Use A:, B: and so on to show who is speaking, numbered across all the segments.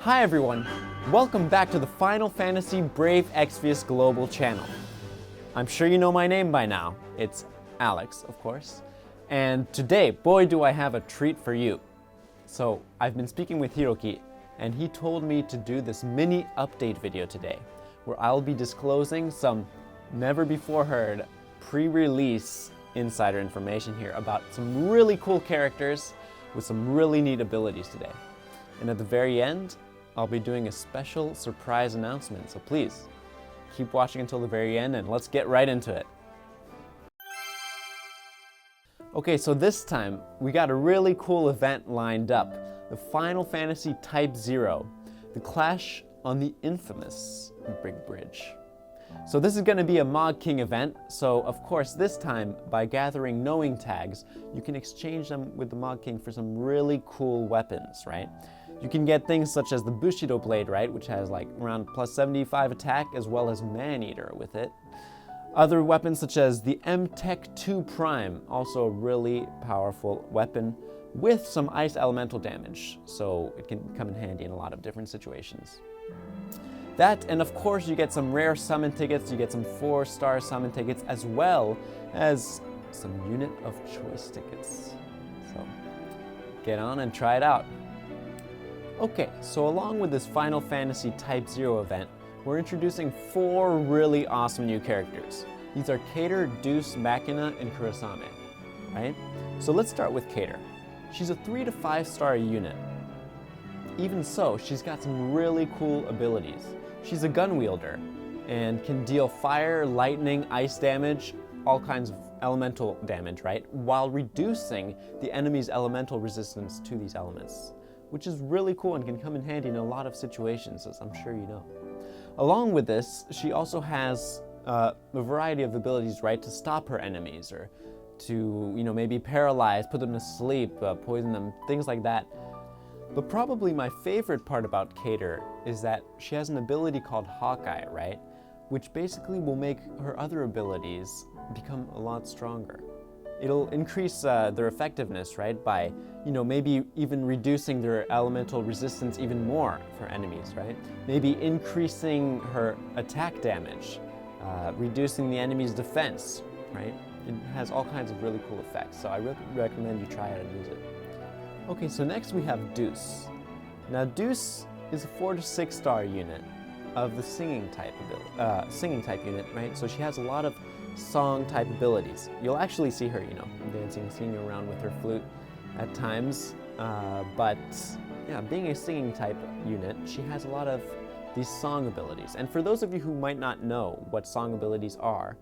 A: Hi everyone, welcome back to the Final Fantasy Brave Exvius Global channel. I'm sure you know my name by now. It's Alex, of course. And today, boy do I have a treat for you. So, I've been speaking with Hiroki, and he told me to do this mini update video today, where I'll be disclosing some never-before-heard pre-release insider information here about some really cool characters with some really neat abilities today. And at the very end, I'll be doing a special surprise announcement, so please, keep watching until the very end and let's get right into it. Okay, so this time, we got a really cool event lined up. The Final Fantasy Type 0, the Clash on the infamous Big Bridge. So this is going to be a Mog King event, so of course this time, by gathering knowing tags, you can exchange them with the Mog King for some really cool weapons, right? You can get things such as the Bushido Blade, right, which has like around plus 75 attack, as well as Man-Eater with it. Other weapons such as the M-Tech 2 Prime, also a really powerful weapon with some ice elemental damage, so it can come in handy in a lot of different situations. That, and of course you get some rare summon tickets, you get some 4-star summon tickets, as well as some unit of choice tickets. So, get on and try it out. Okay, so along with this Final Fantasy Type 0 event, we're introducing 4 really awesome new characters. These are Cater, Deuce, Machina, and Kurasame, right? So let's start with Cater. She's a 3 to 5-star unit. Even so, she's got some really cool abilities. She's a gun wielder and can deal fire, lightning, ice damage, all kinds of elemental damage, right? While reducing the enemy's elemental resistance to these elements, which is really cool and can come in handy in a lot of situations, as I'm sure you know. Along with this, she also has a variety of abilities, right, to stop her enemies or to, maybe paralyze, put them to sleep, poison them, things like that. But probably my favorite part about Cater is that she has an ability called Hawkeye, right? Which basically will make her other abilities become a lot stronger. It'll increase their effectiveness, right? By, maybe even reducing their elemental resistance even more for enemies, right? Maybe increasing her attack damage, reducing the enemy's defense, right? It has all kinds of really cool effects, so I really recommend you try it and use it. Okay, so next we have Deuce. Now Deuce is a 4 to 6-star unit of the singing type unit, right? So she has a lot of song type abilities. You'll actually see her, dancing, singing around with her flute at times. But yeah, being a singing type unit, she has a lot of these song abilities. And for those of you who might not know what song abilities are,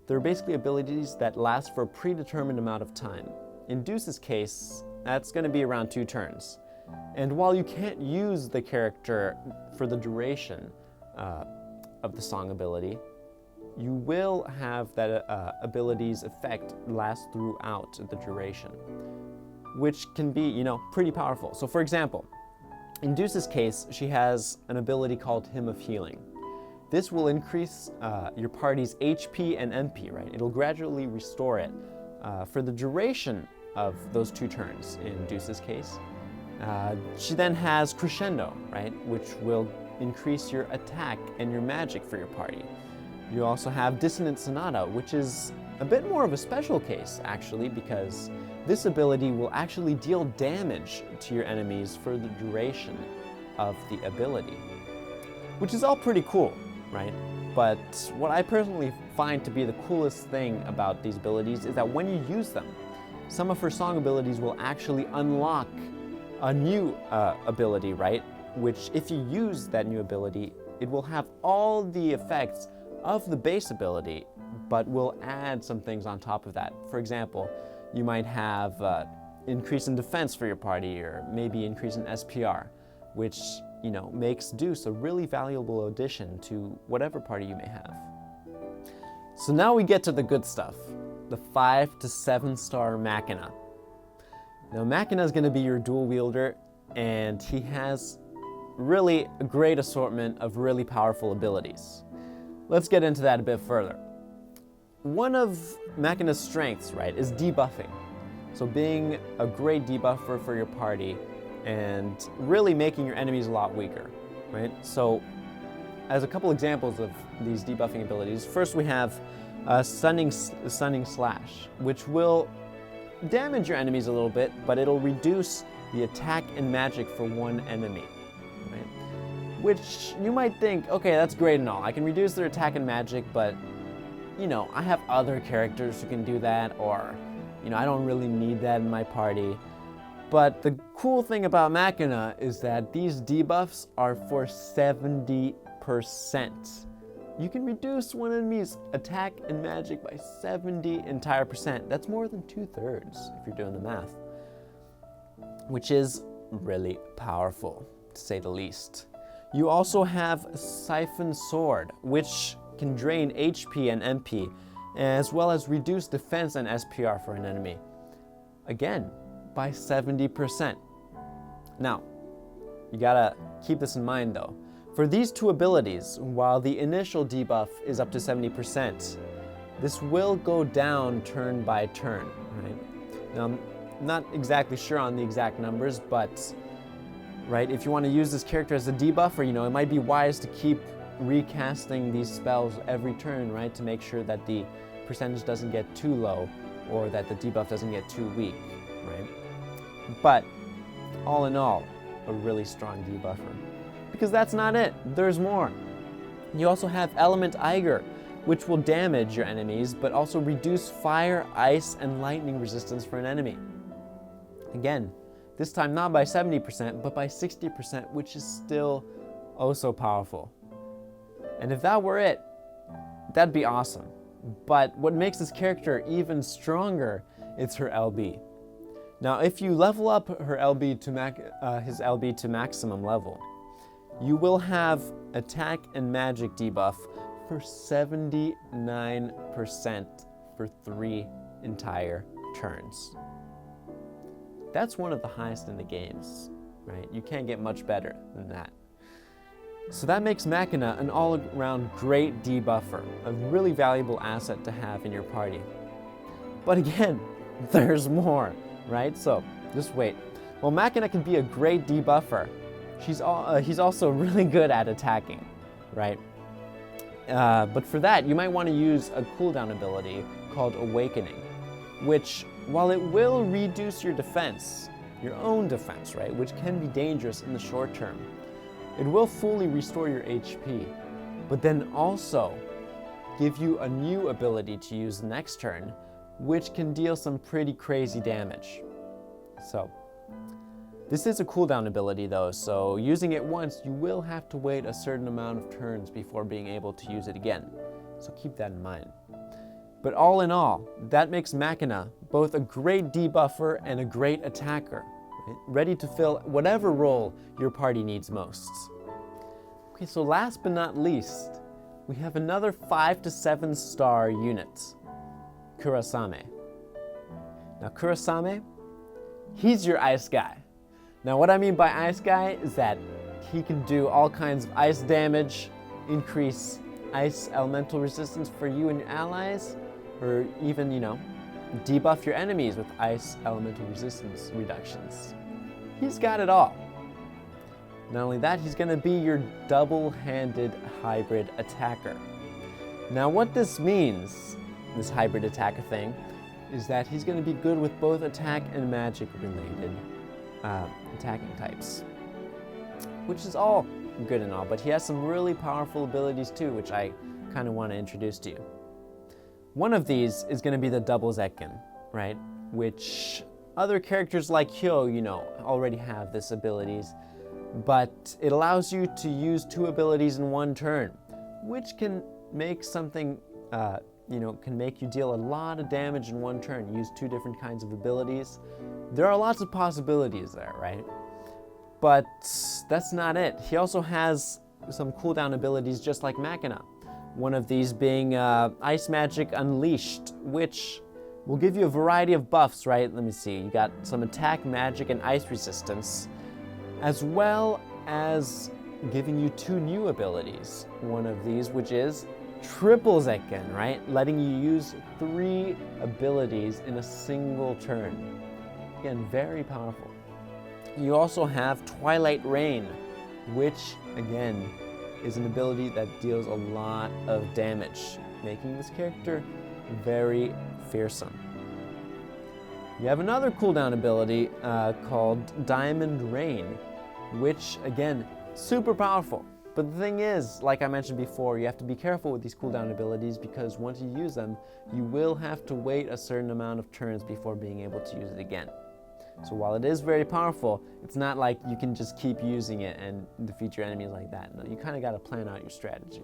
A: they're basically abilities that last for a predetermined amount of time. In Deuce's case, that's going to be around 2 turns. And while you can't use the character for the duration of the song ability, you will have that ability's effect last throughout the duration, which can be, pretty powerful. So for example, in Deuce's case, she has an ability called Hymn of Healing. This will increase your party's HP and MP, right? It'll gradually restore it for the duration of those 2 turns in Deuce's case. She then has Crescendo, right? Which will increase your attack and your magic for your party. You also have Dissonant Sonata, which is a bit more of a special case, actually, because this ability will actually deal damage to your enemies for the duration of the ability, which is all pretty cool, right? But what I personally find to be the coolest thing about these abilities is that when you use them, some of her song abilities will actually unlock a new ability, right? Which, if you use that new ability, it will have all the effects of the base ability, but will add some things on top of that. For example, you might have increase in defense for your party, or maybe increase in SPR, which, makes Deuce a really valuable addition to whatever party you may have. So now we get to the good stuff, the 5 to 7-star Machina. Now Machina is going to be your dual wielder, and he has really a great assortment of really powerful abilities. Let's get into that a bit further. One of Machina's strengths, right, is debuffing. So being a great debuffer for your party and really making your enemies a lot weaker, right? So, as a couple examples of these debuffing abilities, first we have Stunning Slash, which will damage your enemies a little bit, but it'll reduce the attack and magic for one enemy, right? Which you might think, okay, that's great and all. I can reduce their attack and magic, but, you know, I have other characters who can do that, or, you know, I don't really need that in my party. But the cool thing about Machina is that these debuffs are for 70%. You can reduce one enemy's attack and magic by 70 entire percent. That's more than 2/3 if you're doing the math, which is really powerful, to say the least. You also have Siphon Sword, which can drain HP and MP, as well as reduce defense and SPR for an enemy. Again, by 70%. Now, you gotta keep this in mind though. For these two abilities, while the initial debuff is up to 70%, this will go down turn by turn, right? Now, I'm not exactly sure on the exact numbers, but, right, if you want to use this character as a debuffer, you know, it might be wise to keep recasting these spells every turn, right, to make sure that the percentage doesn't get too low or that the debuff doesn't get too weak, right? But, all in all, a really strong debuffer. Because that's not it, there's more. You also have Element Eiger, which will damage your enemies, but also reduce fire, ice, and lightning resistance for an enemy. Again, this time not by 70%, but by 60%, which is still oh so powerful. And if that were it, that'd be awesome. But what makes this character even stronger is her LB. Now, if you level up her LB to his LB to maximum level, you will have attack and magic debuff for 79% for 3 entire turns. That's one of the highest in the games, right? You can't get much better than that. So that makes Machina an all-around great debuffer, a really valuable asset to have in your party. But again, there's more, right? So just wait. While Machina can be a great debuffer, he's also really good at attacking, right? But for that, you might want to use a cooldown ability called Awakening, which, while it will reduce your defense, your own defense, right, which can be dangerous in the short term, it will fully restore your HP, but then also give you a new ability to use the next turn, which can deal some pretty crazy damage. So, this is a cooldown ability though, so using it once, you will have to wait a certain amount of turns before being able to use it again. So keep that in mind. But all in all, that makes Machina both a great debuffer and a great attacker, right? Ready to fill whatever role your party needs most. Okay, so last but not least, we have another 5 to 7 star unit, Kurasame. Now Kurasame, he's your ice guy. Now what I mean by ice guy is that he can do all kinds of ice damage, increase ice elemental resistance for you and your allies, or even, you know, debuff your enemies with ice elemental resistance reductions. He's got it all. Not only that, he's gonna be your double-handed hybrid attacker. Now what this means, this hybrid attacker thing, is that he's gonna be good with both attack and magic related attacking types, which is all good and all, but he has some really powerful abilities too, which I kind of want to introduce to you. One of these is going to be the double Zekken, right? Which other characters like Hyo, you know, already have this abilities, but it allows you to use 2 abilities in one turn, which can make something, you know, can make you deal a lot of damage in one turn. Use 2 different kinds of abilities. There are lots of possibilities there, right? But that's not it. He also has some cooldown abilities just like Machina. One of these being Ice Magic Unleashed, which will give you a variety of buffs, right? Let me see. You got some attack, magic, and ice resistance, as well as giving you 2 new abilities. One of these, which is Triple Zekken, right? Letting you use 3 abilities in a single turn. Again, very powerful. You also have Twilight Rain, which, again, is an ability that deals a lot of damage, making this character very fearsome. You have another cooldown ability called Diamond Rain, which, again, super powerful. But the thing is, like I mentioned before, you have to be careful with these cooldown abilities because once you use them, you will have to wait a certain amount of turns before being able to use it again. So while it is very powerful, it's not like you can just keep using it and defeat your enemies like that. No, you kind of got to plan out your strategy.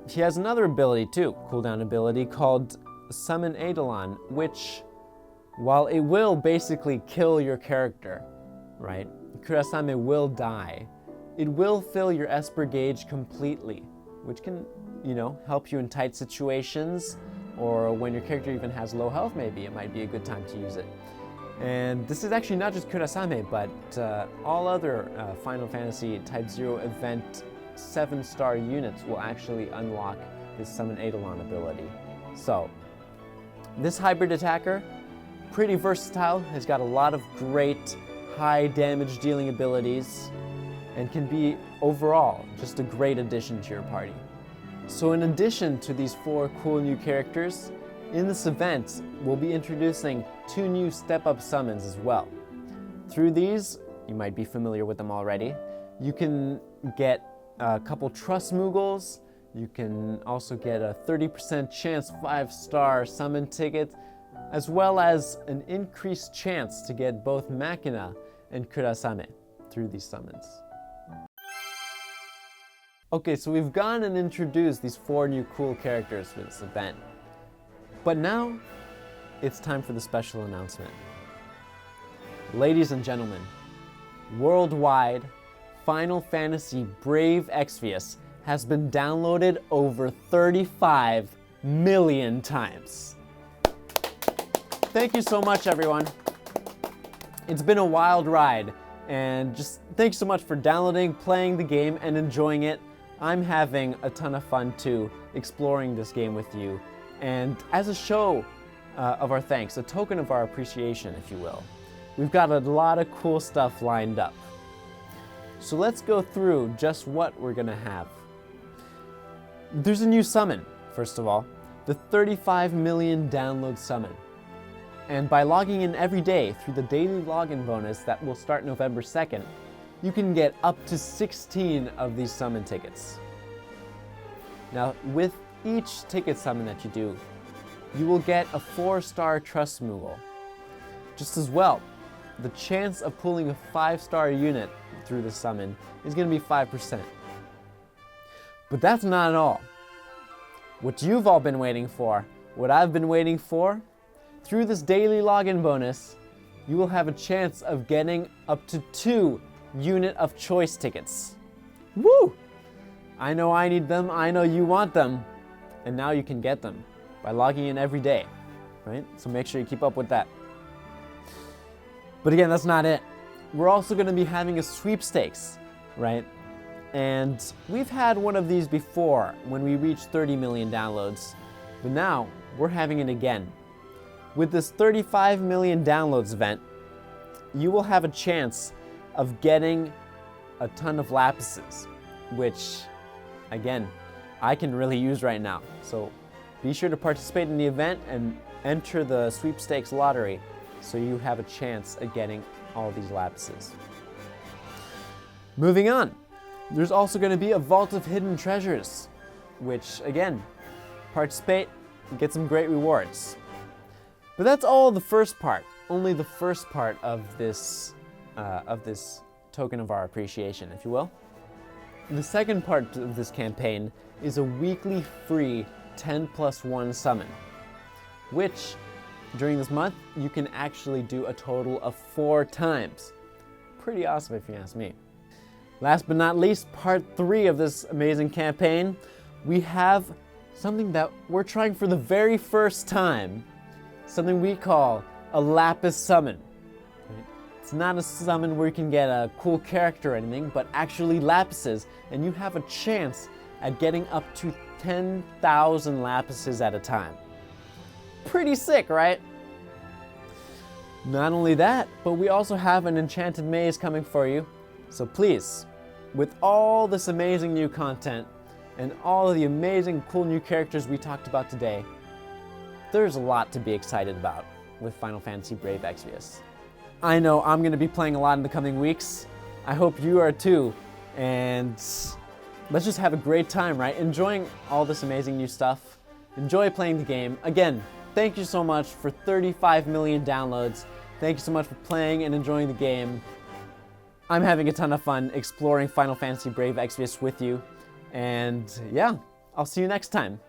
A: He has another ability too, cooldown ability, called Summon Eidolon, which, while it will basically kill your character, right? Kurasame will die. It will fill your Esper gauge completely, which can, help you in tight situations, or when your character even has low health maybe, it might be a good time to use it. And this is actually not just Kurasame, but all other Final Fantasy Type 0 event 7-star units will actually unlock this Summon Eidolon ability. So, this hybrid attacker, pretty versatile, has got a lot of great high damage dealing abilities, and can be overall just a great addition to your party. So in addition to these 4 cool new characters, in this event we'll be introducing 2 new step-up summons as well. Through these, you might be familiar with them already, you can get a couple Trust Moogles, you can also get a 30% chance 5-star summon ticket, as well as an increased chance to get both Machina and Kurasame through these summons. Okay, so we've gone and introduced these 4 new cool characters for this event. But now, it's time for the special announcement. Ladies and gentlemen, worldwide, Final Fantasy Brave Exvius has been downloaded over 35 million times. Thank you so much, everyone. It's been a wild ride, and just thanks so much for downloading, playing the game, and enjoying it. I'm having a ton of fun too, exploring this game with you. And as a show of our thanks, a token of our appreciation, if you will, we've got a lot of cool stuff lined up. So let's go through just what we're gonna have. There's a new summon, first of all, the 35 million download summon. And by logging in every day through the daily login bonus that will start November 2nd, you can get up to 16 of these summon tickets. Now, with each ticket summon that you do, you will get a 4-star Trust Moogle. Just as well, the chance of pulling a 5-star unit through the summon is going to be 5%. But that's not all. What you've all been waiting for, what I've been waiting for, through this daily login bonus, you will have a chance of getting up to 2 Unit of Choice tickets. Woo! I know I need them, I know you want them, and now you can get them by logging in every day, right? So make sure you keep up with that. But again, that's not it. We're also going to be having a sweepstakes, right? And we've had one of these before when we reached 30 million downloads, but now we're having it again. With this 35 million downloads event, you will have a chance of getting a ton of Lapises, which, again, I can really use right now. So be sure to participate in the event and enter the sweepstakes lottery so you have a chance at getting all these Lapises. Moving on, there's also going to be a Vault of Hidden Treasures, which, again, participate and get some great rewards. But that's all the first part, only the first part of this token of our appreciation, if you will. The second part of this campaign is a weekly free 10+1 summon, which during this month you can actually do a total of 4 times. Pretty awesome if you ask me. Last but not least, part 3 of this amazing campaign, we have something that we're trying for the very first time, something we call a Lapis summon. It's not a summon where you can get a cool character or anything, but actually Lapises, and you have a chance at getting up to 10,000 Lapises at a time. Pretty sick, right? Not only that, but we also have an enchanted maze coming for you. So please, with all this amazing new content and all of the amazing cool new characters we talked about today, there's a lot to be excited about with Final Fantasy Brave Exvius. I know I'm going to be playing a lot in the coming weeks. I hope you are too. And let's just have a great time, right? Enjoying all this amazing new stuff. Enjoy playing the game. Again, thank you so much for 35 million downloads. Thank you so much for playing and enjoying the game. I'm having a ton of fun exploring Final Fantasy Brave Exvius with you. And yeah, I'll see you next time.